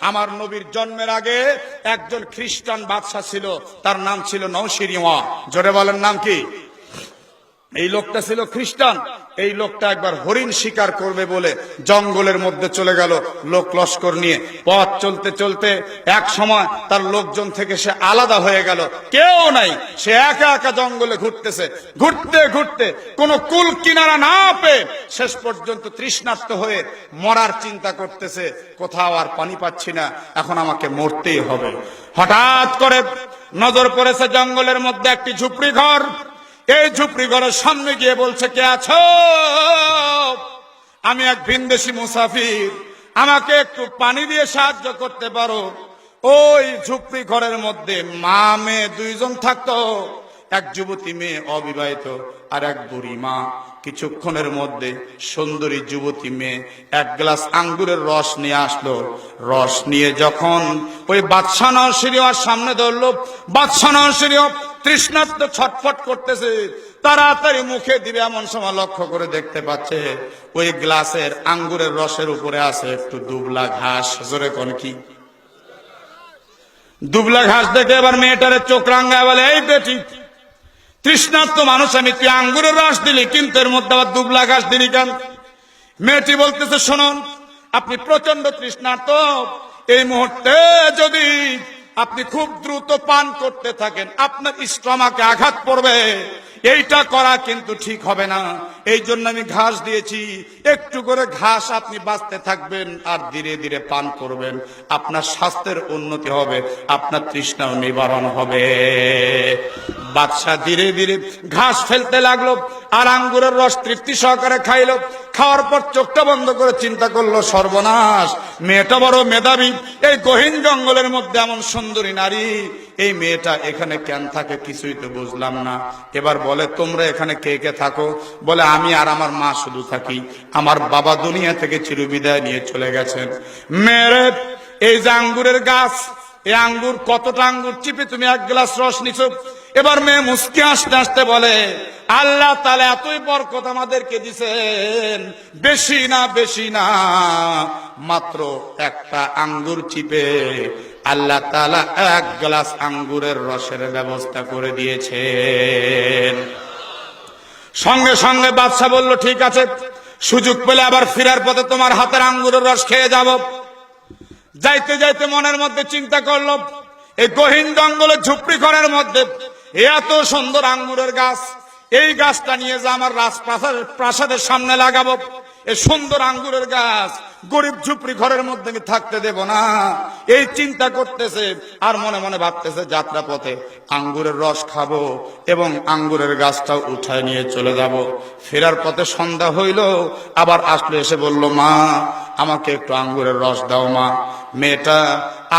আমার নবীর জন্মের আগে একজন খ্রিস্টান বাদশা ছিল, তার নাম ছিল নওশিরিওয়া। জোরে বলেন নাম কি? এই লোকটা ছিল খ্রিস্টান। এই লোকটা একবার হরিণ শিকার করবে বলে জঙ্গলের মধ্যে চলে গেল লোক লস্কর নিয়ে। পথ চলতে চলতে এক সময় তার লোকজন থেকে সে আলাদা হয়ে গেল, কেউ নাই, সে একা একা জঙ্গলে ঘুরতেছে। ঘুরতে ঘুরতে কোনো কুল কিনারা না পেয়ে শেষ পর্যন্ত তৃষ্ণার্ত হয়ে মরার চিন্তা করতেছে, কোথাও আর পানি পাচ্ছি না, এখন আমাকে মরতেই হবে। হঠাৎ করে নজর পড়েছে জঙ্গলের মধ্যে একটি ঝুপড়ি ঘর। এই ঝুপড়ি ঘরের সামনে গিয়ে বলছে, কে আছো? আমি এক ভিনদেশী মুসাফির, আমাকে একটু পানি দিয়ে সাহায্য করতে পারো? ওই ঝুপড়ি ঘরের মধ্যে মা মেয়ে দুইজন থাকতো, এক যুবতী মেয়ে অবিবাহিত আর এক বুড়ি মা। কিছুক্ষণের মধ্যে সুন্দরী যুবতী মেয়ে এক গ্লাস আঙ্গুরের রস নিয়ে আসলো। রস নিয়ে যখন ওই বাদশাহ নওশিরিওয়ার সামনে ধরলো, বাদশাহ নওশিরিওয়া তৃষ্ণার্ত ছটফট করতেছে, তাড়াতাড়ি মুখে দিবে এমন সময় লক্ষ্য করে দেখতে পাচ্ছে ওই গ্লাসের আঙ্গুরের রসের উপরে আছে একটু দুবলা ঘাস। জোরে কোন কি? দুবলা ঘাস দেখে এবার মেয়েটারে চোখ রাঙ্গায় বলে, এই বেটি, তৃষ্ণার্ত মানুষ আমি, তুই আঙ্গুরের রস দিলি কিন্তু এর মধ্যে আবার দুবলা ঘাস দিলি কেন? মেয়েটি বলতেছে, শুনুন, আপনি প্রচন্ড তৃষ্ণার্ত, এই মুহূর্তে যদি আপনি খুব দ্রুত পান করতে থাকেন আপনার স্টমাকে আঘাত পড়বে, এইটা করা কিন্তু ঠিক হবে না। এই জন্য আমি ঘাস দিয়েছি, একটু করে ঘাস আপনি বাঁচতে থাকবেন আর ধীরে ধীরে পান করবেন, আপনার স্বাস্থ্যের উন্নতি হবে, আপনার তৃষ্ণাও নিবারণ হবে। বাদশা ধীরে ধীরে ঘাস ফেলতে লাগলো আর আঙ্গুরের রস তৃপ্তি সহকারে খাইলো। খাওয়ার পর চোখটা বন্ধ করে চিন্তা করলো, সর্বনাশ, মেয়েটা বড় মেধাবী, এই গহীন জঙ্গলের মধ্যে এমন সুন্দরী নারী, এই মেয়েটা এখানে কেন থাকে কিছুই তো বুঝলাম না। এবার বলে, তোমরা এখানে কে কে থাকো? বলে, আমি আর আমার মা শুধু থাকি, আমার বাবা দুনিয়া থেকে চিরবিদায় নিয়ে চলে গেছেন। মেরে এই যে আঙ্গুরের গাছ, এই আঙ্গুর, কতটা আঙ্গুর চিপে তুমি এক গ্লাস রস নিছো? এবার মেয়ে মুস্কি হাসতে হাসতে বলে, আল্লাহ তাআলা এতই বরকত আমাদেরকে দিছেন, বেশি না বেশি না, মাত্র একটা আঙ্গুর চিপে আল্লাহ তাআলা এক গ্লাস আঙ্গুরের রসের ব্যবস্থা করে দিয়েছেন। সঙ্গে সঙ্গে বাদশা বলল, ঠিক আছে, সুযোগ পেলে আবার ফেরার পথে তোমার হাতের আঙ্গুরের রস খেয়ে যাব। যাইতে যাইতে মনের মধ্যে চিন্তা করলো, এই গহীন জঙ্গলে ঝুপড়ি ঘরের মধ্যে এত সুন্দর আঙ্গুরের গাছ, এই গাছটা নিয়ে যা আমার প্রাসাদের সামনে লাগাবো। এই সুন্দর আঙ্গুরের গাছ গরিব ঝুপড়ি ঘরের মধ্যে আমি থাকতে দেব না, এই চিন্তা করতেছে আর মনে মনে ভাবতেছে যাত্রা পথে আঙ্গুরের রস খাবো এবং আঙ্গুরের গাছটাও উঠায় নিয়ে চলে যাব। ফেরার পথে সন্ধ্যা হইল, আবার আসলে এসে বলল, মা, আমাকে একটু আঙ্গুরের রস দাও মা। মেয়েটা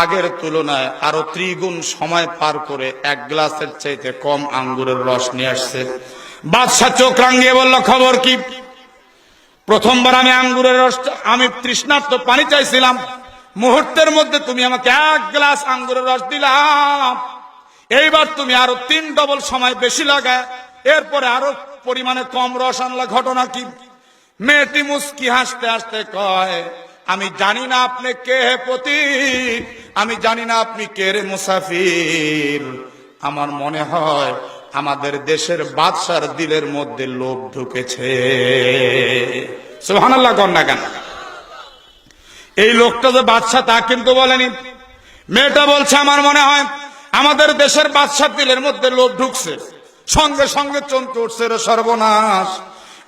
আগের তুলনায় আরো ত্রিগুণ সময় পার করে এক গ্লাসের চাইতে কম আঙ্গুরের রস নিয়ে আসছে। বাদশা চোখ রাঙিয়ে বলল, খবর কি? প্রথমবার আমি আঙ্গুরের রস, আমি তৃষ্ণার্ত পানি চাইছিলাম, মুহূর্তের মধ্যে তুমি আমাকে এক গ্লাস আঙ্গুরের রস দিলাম, এইবার তুমি আরো 3 ডবল সময় বেশি লাগায় এরপরে আরো পরিমাণে কম রস আনলা, ঘটনা কি? মেয়েটি মুস্কি হাসতে হাসতে কয়, আমি জানি না আপনি কে হে পথিক, আমি জানি না আপনি কে রে মুসাফির, আমার মনে হয় আমাদের দেশের বাদশার দিলের মধ্যে লোভ ঢুকেছে। সুবহানাল্লাহ কর না কেন? এই লোকটা যে বাদশা তা কিন্তু বলেনি। মেয়েটা বলছে, আমার মনে হয় আমাদের দেশের বাদশার দিলের মধ্যে লোভ ঢুকছে। সঙ্গে সঙ্গে চমকে উঠছে, রে সর্বনাশ,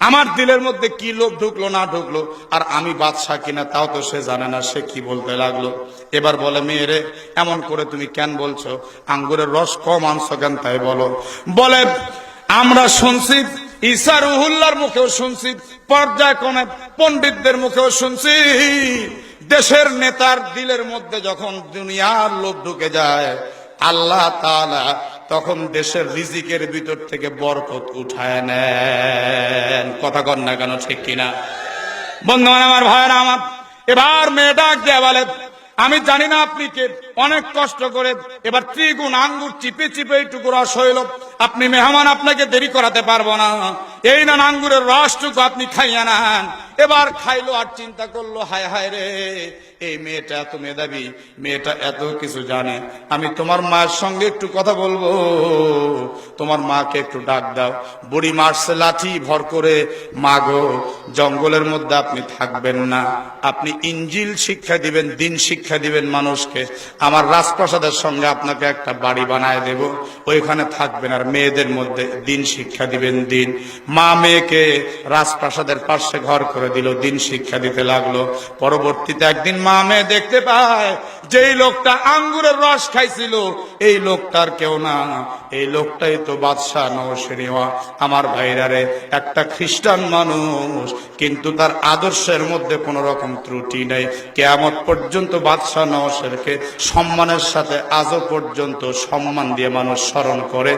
আমার দিলের মধ্যে কি লোভ ঢুকলো না ঢুকলো, আর আমি বাদশা কিনা তাও তো সে জানে না। সে কি বলতে লাগলো, এবার বলে, মেয়েরে এমন করে তুমি কেন বলছো? আঙ্গুরের রস কম আনছো কেন তাই বলো। বলে, আমরা শুনছি, ঈসা রুহুল্লাহর মুখেও শুনছি, পর্যায়ক্রমে পণ্ডিতদের মুখেও শুনছি, দেশের নেতার দিলের মধ্যে যখন দুনিয়ার লোভ ঢুকে যায় আল্লাহ তাআলা তখন দেশের রিজিকের ভিতর থেকে বরকত উঠায় নেন। কথা কন না কেন, ঠিক কিনা? বন্ধুগণ আমার, ভাইরা আমার, এবার মেয়ে ডাক দিয়ে বলে, আমি জানি না আপনি কে, অনেক কষ্ট করে এবার ত্রিগুণ আঙ্গুর চিপে চিপে এইটুকু রস হইল, আপনি মেহমান, আপনাকে দেরি করাতে পারবো না, এই না আঙ্গুরের রসটুকু আপনি খাইয়া নেন। এবার খাইলো আর চিন্তা করলো, হায় হায় রে, এই মেয়েটা এত মেধাবী, মেয়েটা এত কিছু জানে, আমি তোমার মায়ের সঙ্গে একটু কথা বলবো, তোমার মাকে একটু ডাক দাও। বুড়ি মারছে লাঠি ভর করে, মা গো, জঙ্গলের মধ্যে আপনি থাকবেন না, আপনি ইঞ্জিল শিক্ষা দিবেন, দিন শিক্ষা দিবেন মানুষকে, আমার রাজপ্রাসাদের সঙ্গে আপনাকে একটা বাড়ি বানায় দেব, ওইখানে থাকবেন আর মেয়েদের মধ্যে দিন শিক্ষা দিবেন। দিন মা মেয়েকে রাজপ্রাসাদের পাশে ঘর করে দিল, দিন শিক্ষা দিতে লাগলো। পরবর্তীতে একদিন মা মেয়ে দেখতে পায় যেই লোকটা আঙ্গুরের রস খাইছিল এই লোকটার কেউ না, এই লোকটাই তো বাদশাহ নওশেরিওয়া। আমার ভাইরা রে, একটা খ্রিস্টান মানুষ কিন্তু তার আদর্শের মধ্যে কোন রকম ত্রুটি নেই। কিয়ামত পর্যন্ত বাদশাহ নওশেরকে সম্মানের সাথে আজও পর্যন্ত সম্মান দিয়ে মানুষ স্মরণ করে।